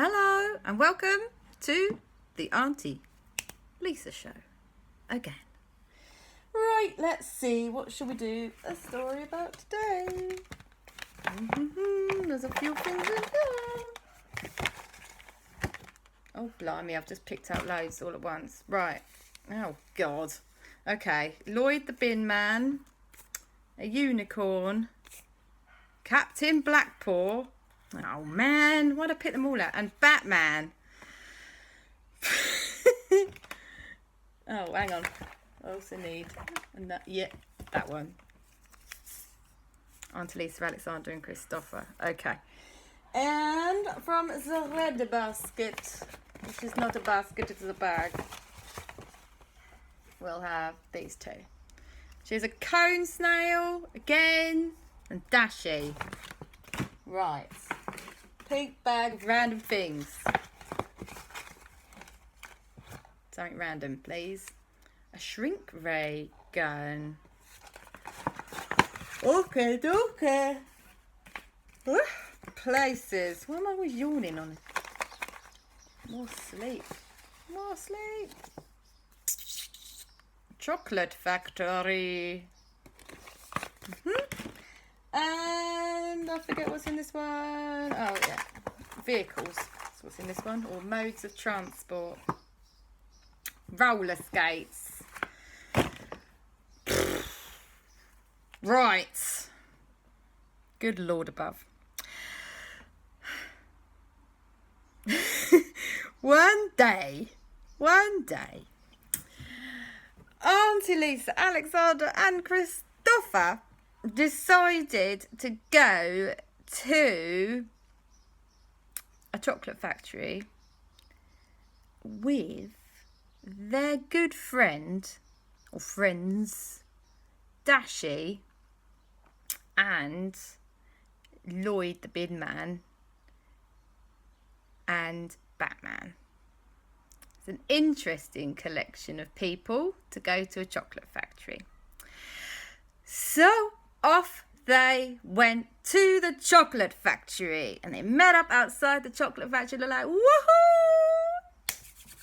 Hello and welcome to the Auntie Lisa Show again. Right, let's see, what shall we do a story about today? There's a few things in there. Oh blimey, I've just picked out loads all at once. Right, oh God. Okay, Lloyd the Bin Man, a unicorn, Captain Blackpaw. Oh man, why'd I pick them all out? And Batman. Oh, hang on. I also need that one. Auntie Lisa, Alexander and Christopher. Okay. And from the red basket, which is not a basket, it's a bag, we'll have these two. She's a cone snail again, and Dashi. Right. Pink bag of random things. Something random, please. A shrink ray gun. Okay. Places. Why am I always yawning on it? More sleep. Chocolate factory. And I forget what's in this one. Oh yeah, vehicles. That's what's in this one, or modes of transport. Roller skates. Right. Good Lord above. One day, Auntie Lisa, Alexander and Christopher decided to go to a chocolate factory with their good friend or friends Dashi and Lloyd the Bin Man and Batman. It's an interesting collection of people to go to a chocolate factory. So off they went to the chocolate factory and they met up outside the chocolate factory. They're like, woohoo!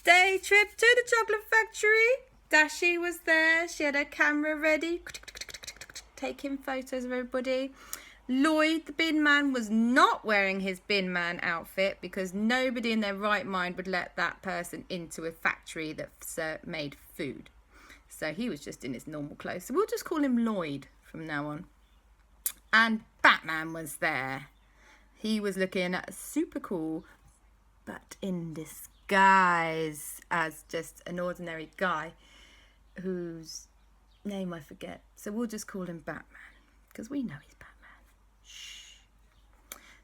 Day trip to the chocolate factory. Dashi was there. She had her camera ready, taking photos of everybody. Lloyd the Bin Man was not wearing his Bin Man outfit because nobody in their right mind would let that person into a factory that made food. So he was just in his normal clothes. So we'll just call him Lloyd from now on. And Batman was there. He was looking super cool, but in disguise as just an ordinary guy whose name I forget. So we'll just call him Batman because we know he's Batman. Shh.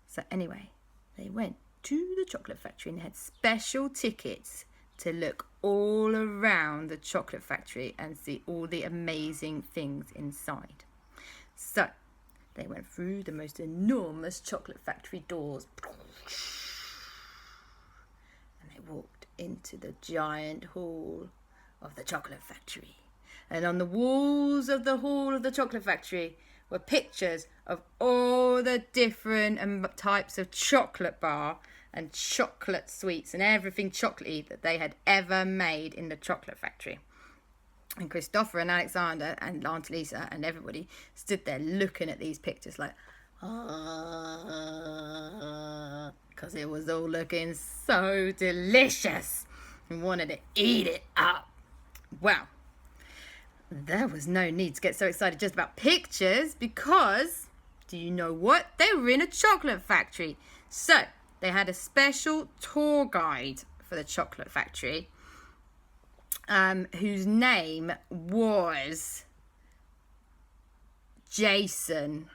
So anyway, they went to the chocolate factory and they had special tickets to look all around the chocolate factory and see all the amazing things inside. So they went through the most enormous chocolate factory doors and they walked into the giant hall of the chocolate factory. And on the walls of the hall of the chocolate factory were pictures of all the different types of chocolate bar and chocolate sweets and everything chocolatey that they had ever made in the chocolate factory. And Christopher and Alexander and Auntie Lisa and everybody stood there looking at these pictures like, because it was all looking so delicious and wanted to eat it up. Well, there was no need to get so excited just about pictures because, do you know what? They were in a chocolate factory. So they had a special tour guide for the chocolate factory, whose name was Jason.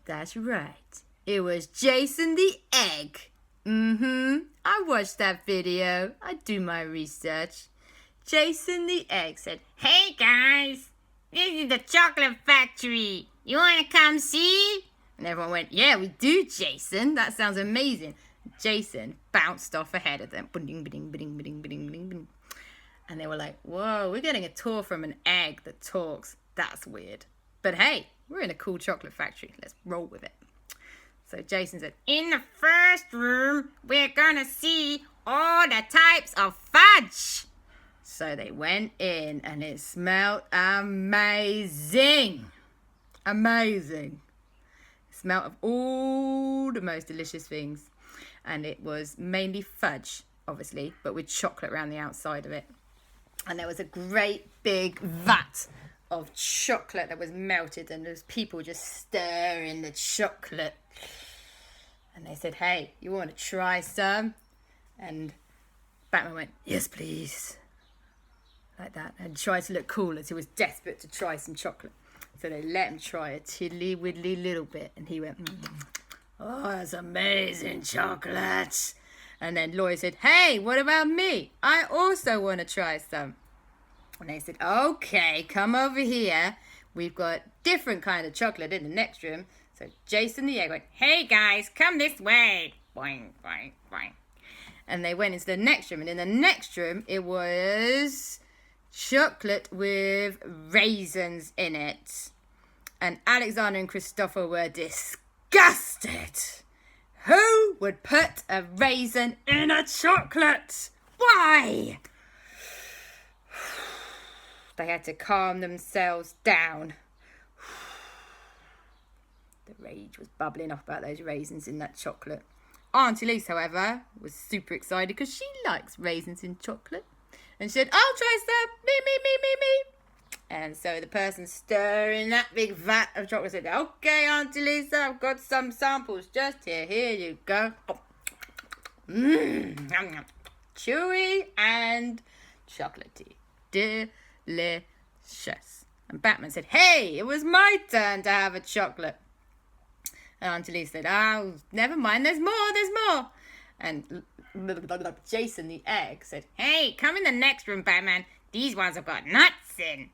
That's right. It was Jason the Egg. I watched that video. I do my research. Jason the Egg said, "Hey guys, this is the chocolate factory. You want to come see?" And everyone went, "Yeah, we do, Jason. That sounds amazing." Jason bounced off ahead of them. And they were like, "Whoa, we're getting a tour from an egg that talks. That's weird. But hey, we're in a cool chocolate factory. Let's roll with it." So Jason said, in the first room, we're gonna see all the types of fudge. So they went in and it smelled amazing. Amazing. It smelled of all the most delicious things. And it was mainly fudge, obviously, but with chocolate around the outside of it. And there was a great big vat of chocolate that was melted, and there was people just stirring the chocolate. And they said, hey, you want to try some? And Batman went, yes, please. Like that, and tried to look cool as he was desperate to try some chocolate. So they let him try a tiddly widdly little bit, and he went, oh, that's amazing chocolate. And then Lloyd said, hey, what about me? I also want to try some. And they said, okay, come over here. We've got different kind of chocolate in the next room. So Jason the Egg went, hey guys, come this way. Boing, boing, boing. And they went into the next room, and in the next room it was chocolate with raisins in it. And Alexander and Christopher were disgusted. Who would put a raisin in a chocolate? Why? They had to calm themselves down. The rage was bubbling up about those raisins in that chocolate. Auntie Elise, however, was super excited because she likes raisins in chocolate. And she said, I'll try some. Me. And so the person stirring that big vat of chocolate said, okay, Auntie Lisa, I've got some samples just here. Here you go. Chewy and chocolatey. Delicious. And Batman said, hey, it was my turn to have a chocolate. And Auntie Lisa said, oh, never mind, there's more. And Jason the Egg said, hey, come in the next room, Batman. These ones have got nuts in.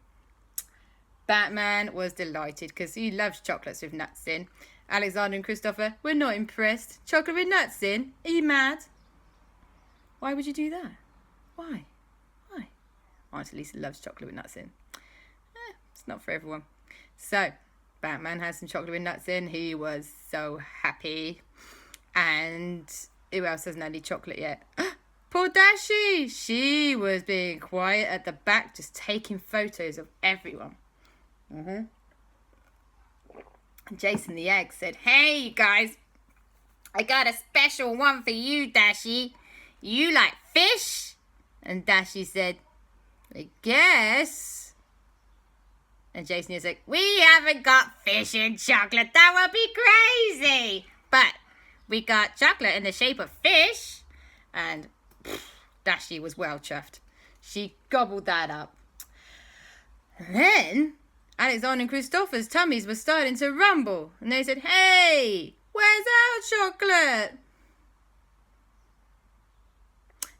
Batman was delighted because he loves chocolates with nuts in. Alexander and Christopher were not impressed. Chocolate with nuts in? Are you mad? Why would you do that? Why? Auntie Lisa loves chocolate with nuts in. It's not for everyone. So, Batman had some chocolate with nuts in. He was so happy. And who else hasn't had any chocolate yet? Poor Dashi! She was being quiet at the back, just taking photos of everyone. Jason the Egg said, hey, you guys, I got a special one for you, Dashi. You like fish? And Dashi said, I guess. And Jason is like, we haven't got fish and chocolate. That would be crazy. But we got chocolate in the shape of fish. And Dashi was well chuffed. She gobbled that up. And then Alexander and Christopher's tummies were starting to rumble. And they said, hey, where's our chocolate?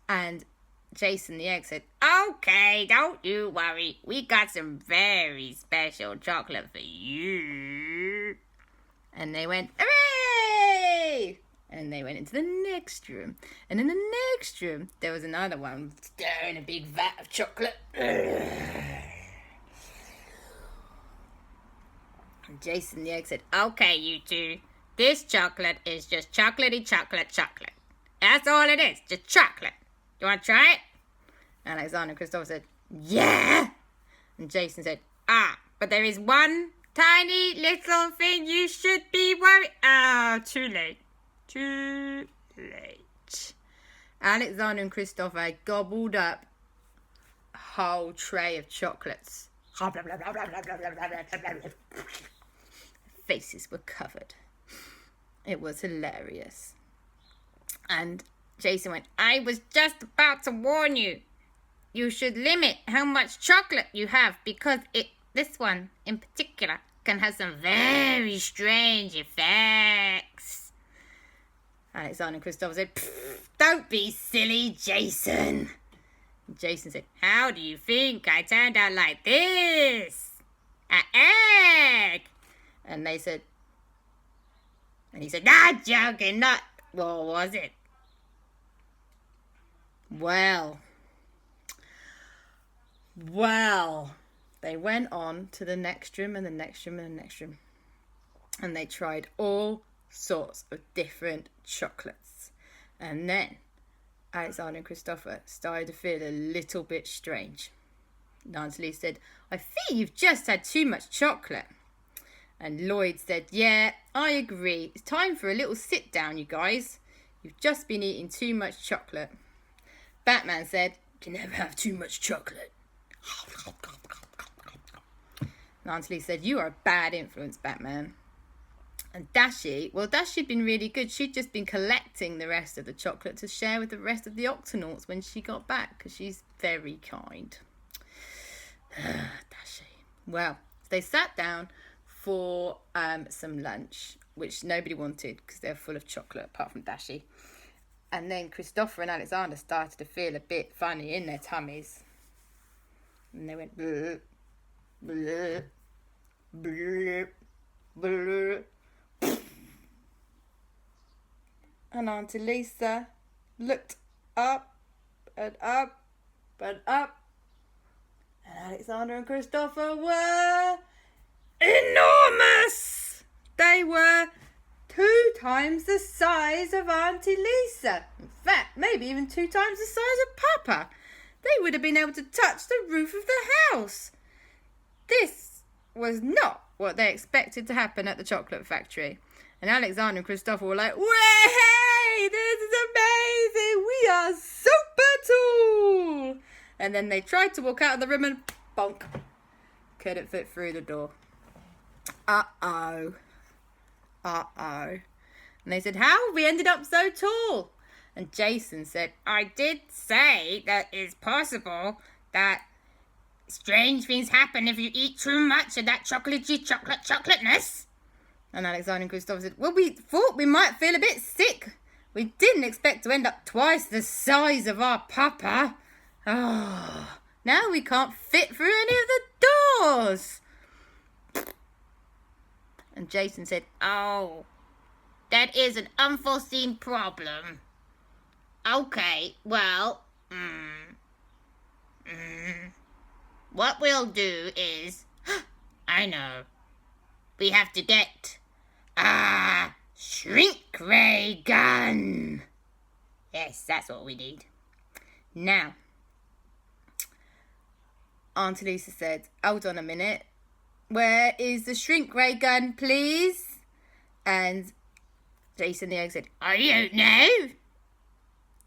And Jason the Egg said, okay, don't you worry. We got some very special chocolate for you. And they went, hooray! And they went into the next room. And in the next room, there was another one stirring a big vat of chocolate. And Jason the Egg said, okay, you two, this chocolate is just chocolatey chocolate. That's all it is, just chocolate. You want to try it? And Alexander and Christopher said, yeah. And Jason said, but there is one tiny little thing you should be worried. Oh, too late. Alexander and Christopher gobbled up a whole tray of chocolates. Faces were covered. It was hilarious. And Jason went, I was just about to warn you. You should limit how much chocolate you have because this one in particular can have some very strange effects. Alexander and Christopher said, don't be silly, Jason. And Jason said, how do you think I turned out like this? An egg. And they said, and he said, not joking, not, what was it? Well, they went on to the next room and the next room and the next room. And they tried all sorts of different chocolates. And then Alexander and Christopher started to feel a little bit strange. Auntie Lisa said, I think you've just had too much chocolate. And Lloyd said, yeah, I agree. It's time for a little sit down, you guys. You've just been eating too much chocolate. Batman said, you can never have too much chocolate. And Auntie Lisa said, you are a bad influence, Batman. And Dashie'd been really good. She'd just been collecting the rest of the chocolate to share with the rest of the Octonauts when she got back, because she's very kind. Dashie. Well, they sat down for some lunch, which nobody wanted because they're full of chocolate, apart from Dashie. And then Christopher and Alexander started to feel a bit funny in their tummies. And they went, bleh, bleh, bleh, bleh. And Auntie Lisa looked up and up and up. And Alexander and Christopher were enormous! They were 2 times the size of Auntie Lisa. In fact, maybe even 2 times the size of Papa. They would have been able to touch the roof of the house. This was not what they expected to happen at the chocolate factory. And Alexander and Christopher were like, way, this is amazing. We are super tall. And then they tried to walk out of the room and bonk. Couldn't fit through the door. Uh-oh. And they said, how have we ended up so tall? And Jason said, I did say that it's possible that strange things happen if you eat too much of that chocolateness. And Alexander and Christopher said, well, we thought we might feel a bit sick. We didn't expect to end up twice the size of our Papa. Oh, now we can't fit through any of the doors. And Jason said, oh, that is an unforeseen problem. Okay, well, what we'll do is, I know, we have to get a shrink ray gun. Yes, that's what we need. Now, Auntie Lisa said, hold on a minute. Where is the shrink ray gun, please? And Jason the Egg said, I don't know.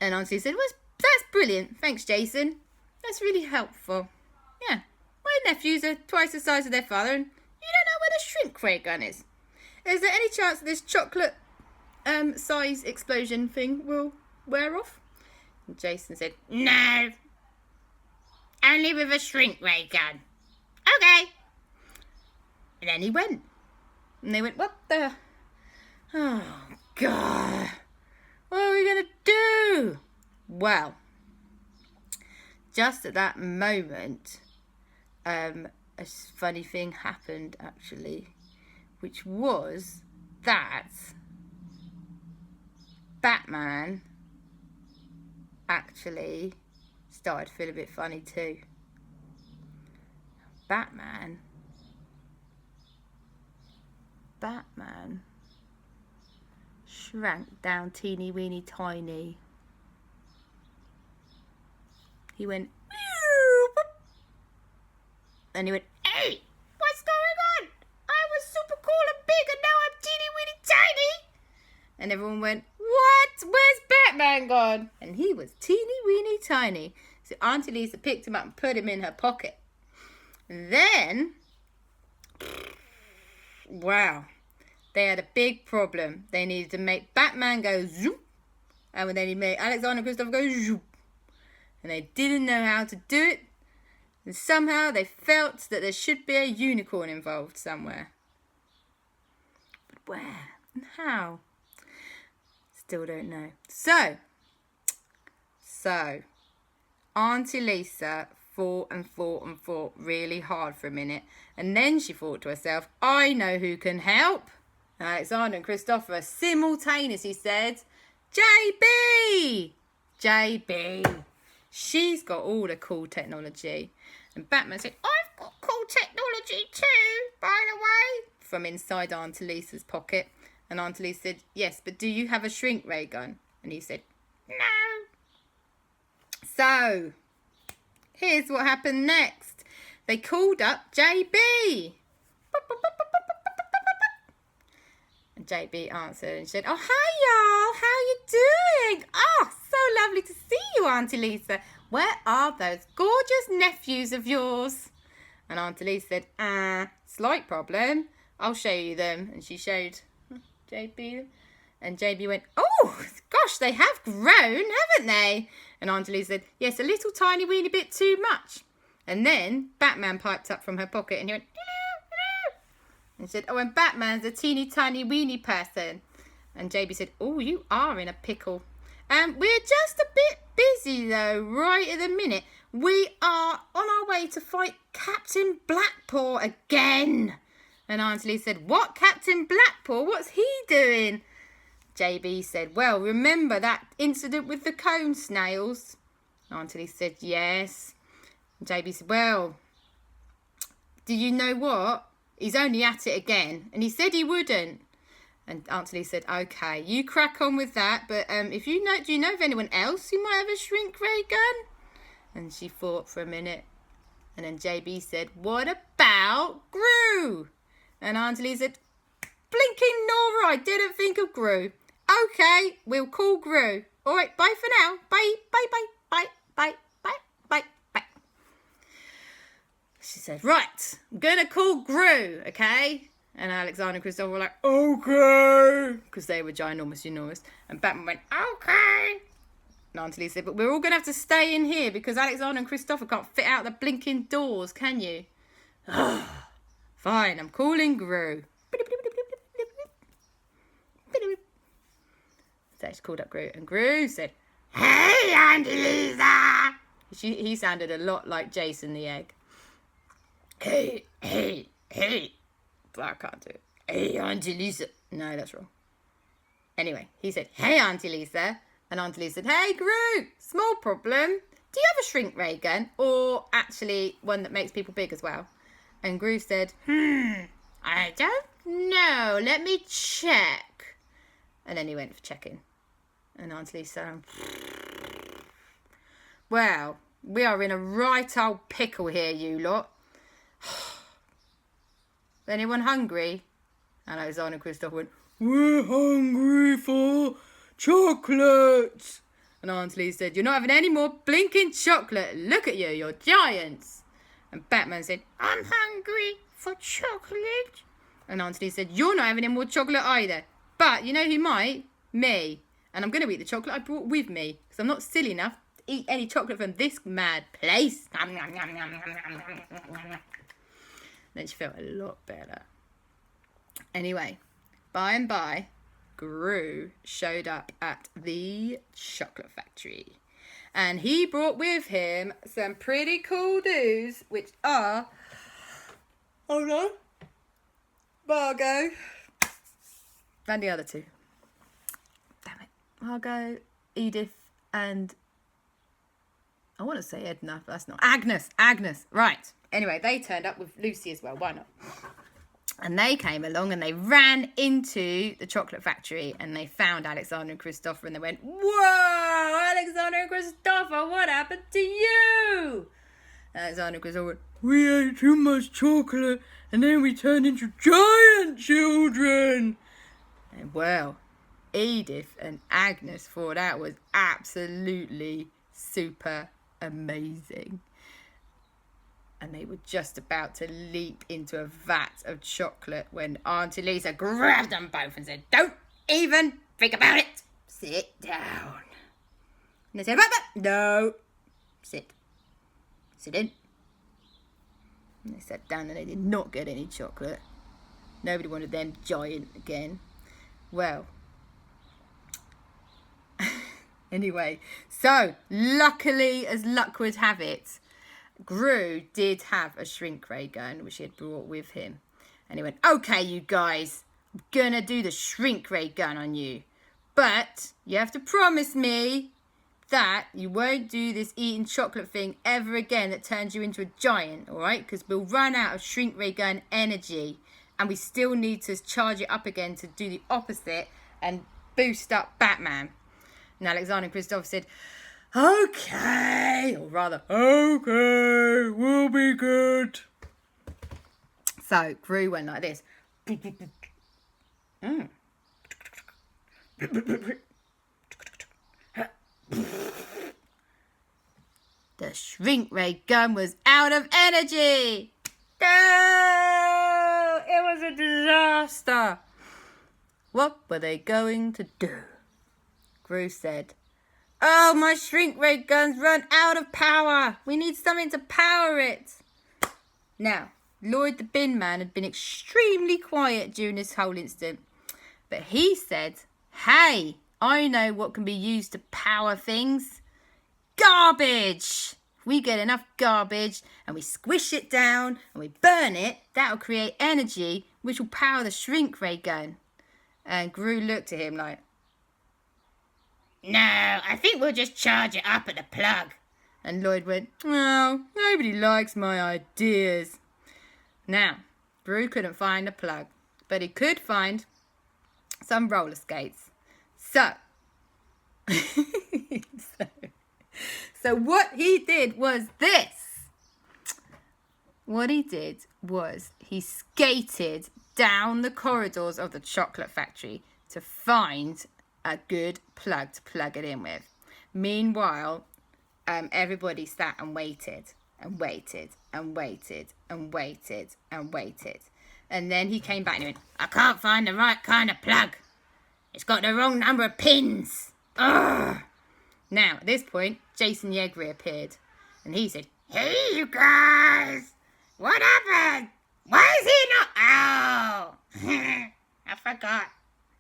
And Auntie said, well, that's brilliant. Thanks, Jason. That's really helpful. Yeah, my nephews are twice the size of their father, and you don't know where the shrink ray gun is. Is there any chance that this chocolate size explosion thing will wear off? And Jason said, no. Only with a shrink ray gun. Okay. And then he went. And they went, what the? Oh, God. What are we going to do? Well, just at that moment, a funny thing happened, actually, which was that Batman actually started to feel a bit funny too. Batman shrank down teeny weeny tiny. He went, and he went, hey, what's going on? I was super cool and big and now I'm teeny weeny tiny. And everyone went, what? Where's Batman gone? And he was teeny weeny tiny. So Auntie Lisa picked him up and put him in her pocket. And then, wow, they had a big problem. They needed to make Batman go zoop, and then he made Alexander and Christopher go zoop. And they didn't know how to do it. And somehow they felt that there should be a unicorn involved somewhere. But where and how? Still don't know. So, Auntie Lisa thought really hard for a minute. And then she thought to herself, I know who can help. And Alexander and Christopher simultaneously said, JB! JB. She's got all the cool technology. And Batman said, I've got cool technology too, by the way, from inside Auntie Lisa's pocket. And Aunt Elise said, yes, but do you have a shrink ray gun? And he said, no. So, here's what happened next. They called up JB. And JB answered and said, oh, hi, y'all. How are you doing? Oh, so lovely to see you, Auntie Lisa. Where are those gorgeous nephews of yours? And Aunt Elise said, slight problem. I'll show you them. And she showed JB. And JB went, oh, gosh, they have grown, haven't they? And Aunt Elise said, yes, a little tiny weeny bit too much. And then Batman piped up from her pocket and he went, hello, hello. And said, oh, and Batman's a teeny tiny weeny person. And JB said, oh, you are in a pickle. We're just a bit busy, though, right at the minute. We are on our way to fight Captain Blackpaw again. And Aunt Elise said, what, Captain Blackpaw? What's he doing? JB said, well, remember that incident with the cone snails? Aunt Elise said, yes. And JB said, well, do you know what? He's only at it again. And he said he wouldn't. And Aunt Elise said, okay, you crack on with that. But if you know, do you know of anyone else who might have a shrink ray gun? And she thought for a minute. And then JB said, what about Gru? And Aunt Elise said, blinking Nora, I didn't think of Gru. Okay, we'll call Gru. All right, bye for now. Bye, bye, bye, bye, bye, bye, bye, bye. She said, right, I'm going to call Gru, okay? And Alexander and Christopher were like, okay. Because they were ginormous. And Batman went, okay. And Aunt Elise said, but we're all going to have to stay in here because Alexander and Christopher can't fit out the blinking doors, can you? Fine, I'm calling Gru. So she called up Gru. And Gru said, hey, Auntie Lisa. He sounded a lot like Jason the Egg. Hey. But I can't do it. Hey, Auntie Lisa. No, that's wrong. Anyway, he said, hey, Auntie Lisa. And Auntie Lisa said, hey, Gru, small problem. Do you have a shrink ray gun? Or actually one that makes people big as well? And Gru said, I don't know. Let me check. And then he went for checking. And Auntie Lisa said, well, we are in a right old pickle here, you lot. Anyone hungry? And Alexander and Christopher went, we're hungry for chocolates. And Aunt Lee said, you're not having any more blinking chocolate. Look at you, you're giants. And Batman said, I'm hungry for chocolate. And Aunt Lee said, you're not having any more chocolate either. But you know who might? Me. And I'm going to eat the chocolate I brought with me. Because I'm not silly enough to eat any chocolate from this mad place. Then she felt a lot better. Anyway, by and by, Gru showed up at the chocolate factory. And he brought with him some pretty cool dudes, which are, hold on, Margot, and the other two. Damn it. Margot, Edith, and I want to say Edna, but that's not. Agnes, right. Anyway, they turned up with Lucy as well. Why not? And they came along and they ran into the chocolate factory and they found Alexander and Christopher and they went, whoa, Alexander and Christopher, what happened to you? Alexander and Christopher went, we ate too much chocolate and then we turned into giant children. And well, Edith and Agnes thought that was absolutely super amazing. And they were just about to leap into a vat of chocolate when Auntie Lisa grabbed them both and said, don't even think about it. Sit down. And they said, no. Sit in. And they sat down and they did not get any chocolate. Nobody wanted them giant again. Well, anyway, so luckily, as luck would have it, Gru did have a shrink ray gun, which he had brought with him. And he went, okay, you guys, I'm gonna do the shrink ray gun on you. But you have to promise me that you won't do this eating chocolate thing ever again that turns you into a giant, all right? Because we'll run out of shrink ray gun energy. and we still need to charge it up again to do the opposite and boost up Batman. And Alexander and Christopher said, okay, or rather, okay, we'll be good. So Gru went like this. The shrink ray gun was out of energy. No! It was a disaster. What were they going to do? Gru said, oh, my shrink ray gun's run out of power. We need something to power it. Now, Lloyd the bin man had been extremely quiet during this whole incident. But he said, hey, I know what can be used to power things. Garbage! If we get enough garbage and we squish it down and we burn it, that'll create energy which will power the shrink ray gun. And Gru looked at him like, no, I think we'll just charge it up at the plug. And Lloyd went, oh, nobody likes my ideas. Now, Gru couldn't find a plug, but he could find some roller skates. So what he did was this. What he did was he skated down the corridors of the chocolate factory to find a good plug to plug it in with. Meanwhile, everybody sat and waited and waited and waited and waited and waited. And then he came back and he went, I can't find the right kind of plug. It's got the wrong number of pins. Ugh. Now, at this point, Jason Yeager appeared. And he said, hey, you guys. What happened? Why is he not? Oh, I forgot.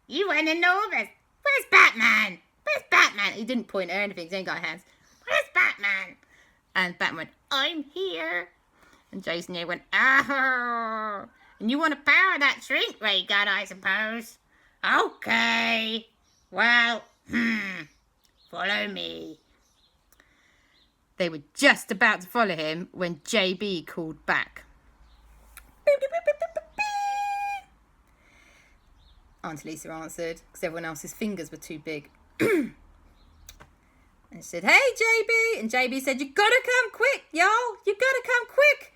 You went enormous. Where's Batman? Where's Batman? He didn't point or anything. He ain't got hands. Where's Batman? And Batman went, I'm here. And Jason Yeager went, oh. And you want to power that shrink ray gun, I suppose? Okay. Well, follow me. They were just about to follow him when JB called back. Aunt Lisa answered because everyone else's fingers were too big. And she said, hey, JB. And JB said, you gotta come quick, y'all. You gotta come quick.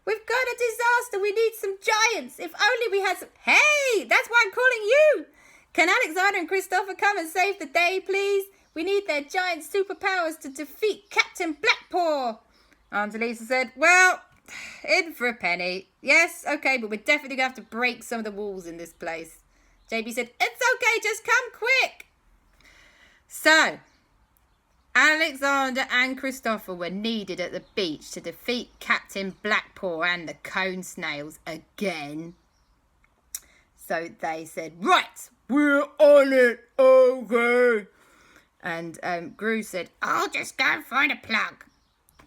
We've got a disaster. We need some giants. If only we had some... Hey, that's why I'm calling you. Can Alexander and Christopher come and save the day, please? We need their giant superpowers to defeat Captain Blackpaw. Aunt Lisa said, well, in for a penny. Yes, okay, but we're definitely going to have to break some of the walls in this place. JB said, it's okay, just come quick. So, Alexander and Christopher were needed at the beach to defeat Captain Blackpaw and the Cone Snails again. So they said, right, we're on it, okay. And Gru said, I'll just go and find a plug.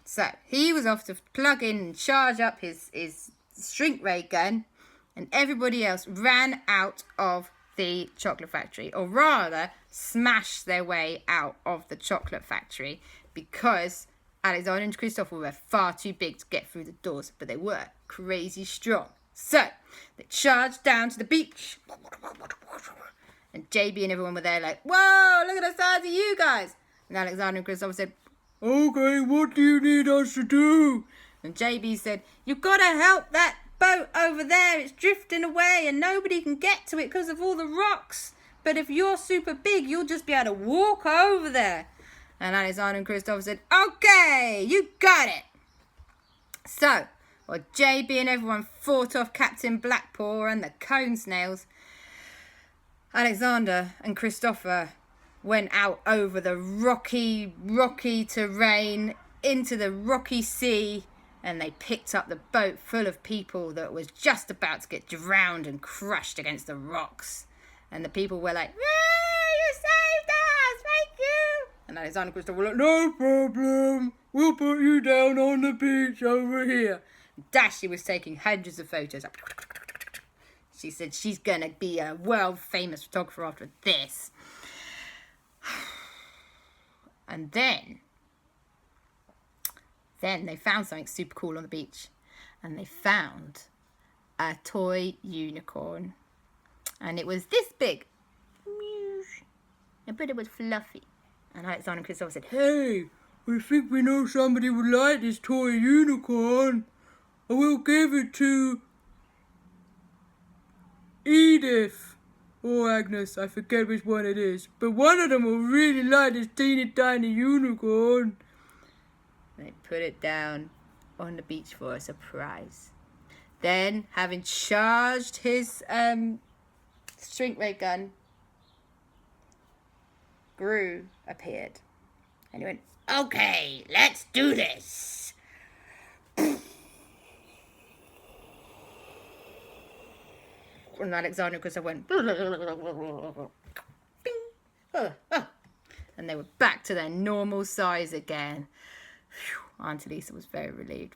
So he was off to plug in and charge up his shrink ray gun, and everybody else ran out of the chocolate factory, or rather smashed their way out of the chocolate factory because Alexander and Christopher were far too big to get through the doors, but they were crazy strong. So they charged down to the beach, and JB and everyone were there like, whoa, look at the size of you guys. And Alexander and Christopher said, okay, what do you need us to do? And JB said, you've got to help that boat over there. It's drifting away and nobody can get to it because of all the rocks. But if you're super big, you'll just be able to walk over there. And Alexander and Christopher said, okay, you got it. So, while JB and everyone fought off Captain Blackpaw and the Cone Snails, Alexander and Christopher went out over the rocky terrain into the rocky sea, and they picked up the boat full of people that was just about to get drowned and crushed against the rocks. And the people were like, "Yay, you saved us! Thank you!" And Alexander and Christopher were like, "No problem. We'll put you down on the beach over here." Dashy was taking hundreds of photos. She said she's going to be a world-famous photographer after this. And then they found something super cool on the beach. And they found a toy unicorn. And it was this big. But it was fluffy. And Alexander and Christopher said, "Hey, we think we know somebody would like this toy unicorn. I will give it to Edith or Agnes. I forget which one it is. But one of them will really like this teeny tiny unicorn." They put it down on the beach for a surprise. Then, having charged his shrink ray gun, Gru appeared. And he went, "Okay, let's do this." And Alexander and Christopher went, and they were back to their normal size again. Whew, Auntie Lisa was very relieved.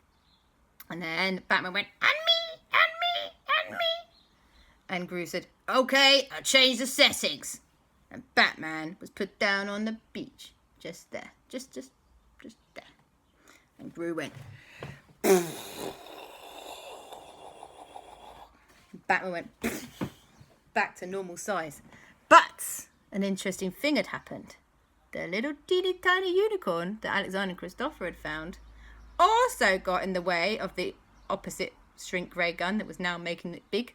And then Batman went, "And me, and me, and me." And Gru said, "Okay, I'll change the settings." And Batman was put down on the beach, just there, just there. And Gru went. Batman went back to normal size. But an interesting thing had happened. The little teeny tiny unicorn that Alexander and Christopher had found also got in the way of the opposite shrink ray gun that was now making it big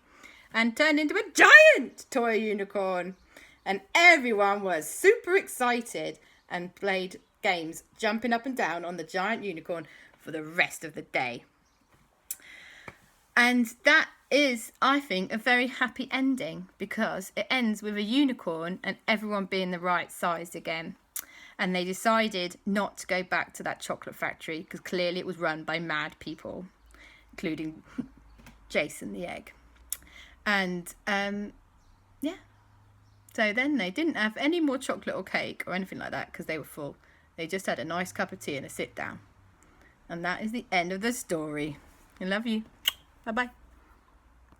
and turned into a giant toy unicorn. And everyone was super excited and played games jumping up and down on the giant unicorn for the rest of the day. And that is, I think, a very happy ending because it ends with a unicorn and everyone being the right size again. And they decided not to go back to that chocolate factory because clearly it was run by mad people, including Jason the Egg. And yeah. So then they didn't have any more chocolate or cake or anything like that because they were full. They just had a nice cup of tea and a sit down. And that is the end of the story. I love you. Bye-bye.